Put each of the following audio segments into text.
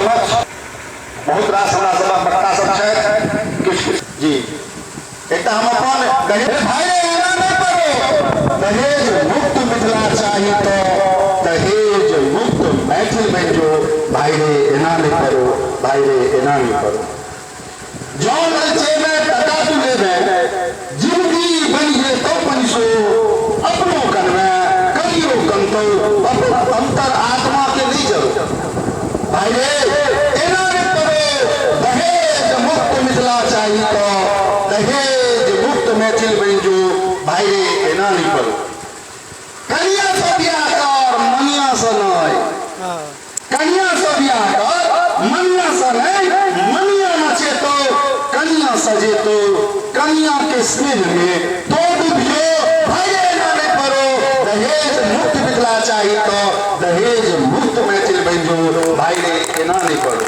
समक्ष बहुत रास हमरा सब बड़का सब छै किछ जी एकटा हम अपन दहेज भाई एना नहीं करो दहेज मुक्त मिथिला चाहिए तो दहेज मुक्त मैथिल बन जो भाई रे एना नहीं करो भाई रे एना नहीं करो जौन ललचे में टका तुले में जिंदगी बनिए तो पंसो अपनों कन में कलियो कंतो अंतर आत्मा के नहीं जरो भाई रे एना नहीं करो दहेज मुक्त मिथिला चाहिए तो दहेज मुक्त मैथिल बन जो भाई रे एना नहीं करो कन्या से ब्याह कर मनिया से नहीं कन्या से ब्याह कर मनिया से नहीं मनिया नचे तो कन्या सजे तो कन्या के स्नेह में तो डूबियो भाई रे एना नहीं करो दहेज मुक्त मिथिला चाहिए तो दहेज मुक्त मैथिल बन जो भाई रे एना नहीं करो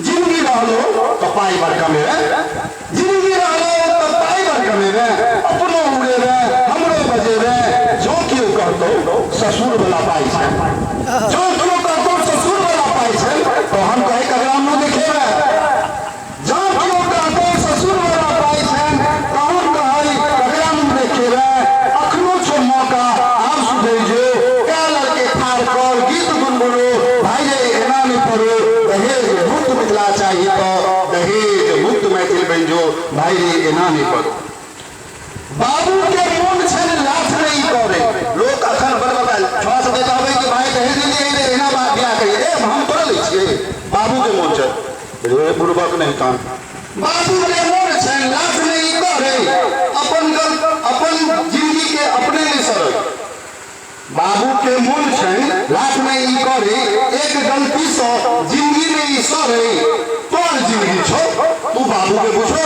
जिंदगी रहलो तो पाई बड़का में जिंदगी रहलो तो पाई बड़का में अपनो उड़े में हमरो बजे में जो क्यों कहतो ससुर वाला पाई छै जो क्यों कहतो ससुर वाला पाई छै तो हम कहे कगराम न देखेबे जो क्यों कहतो ससुर वाला पाई छै तो हम कहे कगराम न देखेबे अखनो छो मौका आप सुधे जो क्या लड़के ठार कर गीत गुनगुनो भाई रे एना नहीं करो दहेज मुक्त मिथिला चाहिए तो दहेज मुक्त मैथिल बन जो भाई रे एना नहीं करो बाबू के मन छै लाथ नहीं करे लोग अखन बड़बड़ाल छवा से देता होवे कि भाई दहेज नहीं दे एना बात ब्याह करिए हम कर लै छिए बाबू के मन छै रे बुड़बक नहीं कान बाबू के मन छै लाथ नहीं करे अपन जिंदगी के अपने नहीं सरे बाबू के मन छै लाथ नहीं करे एक गलती से जिंदगी नहीं सरे तोर जिंदगी छो तू बाबू के बुझो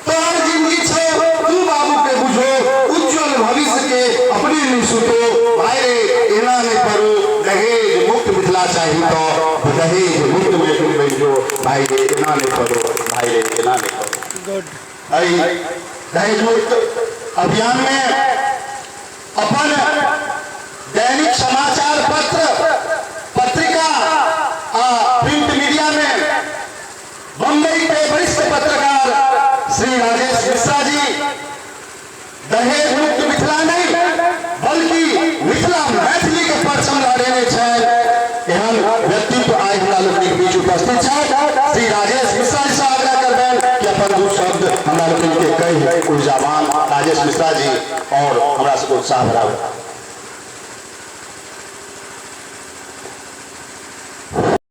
तोर जिंदगी छो तू बाबू के बुझो उज्जवल भविष्य के अपने नहीं सुतो भाई रे एना नहीं करो दहेज मुक्त मिथिला चाहिए तो दहेज मुक्त मैथिल बन जो भाई रे एना नहीं करो भाई रे एना नहीं करो दहेज मुक्त अभियान में अपन दैनिक समाचार पत्र पत्रिका प्रिंट मीडिया में बंबई के वरिष्ठ पत्रकार श्री राजेश मिश्रा जी दहेज मुक्त मिथिला नहीं बल्कि मिथिला मैथिली के परचम लहरेने छै एहन व्यक्तित्व आइ हमरा लोकनि के बीच उपस्थित छै श्री राजेश मिश्रा जी से आग्रह करबैन कि अपन दू शब्द हमरा लोकनि के कहि ऊर्जावान राजेश मिश्रा जी और हमरा सबके उत्साह बढ़ाबे।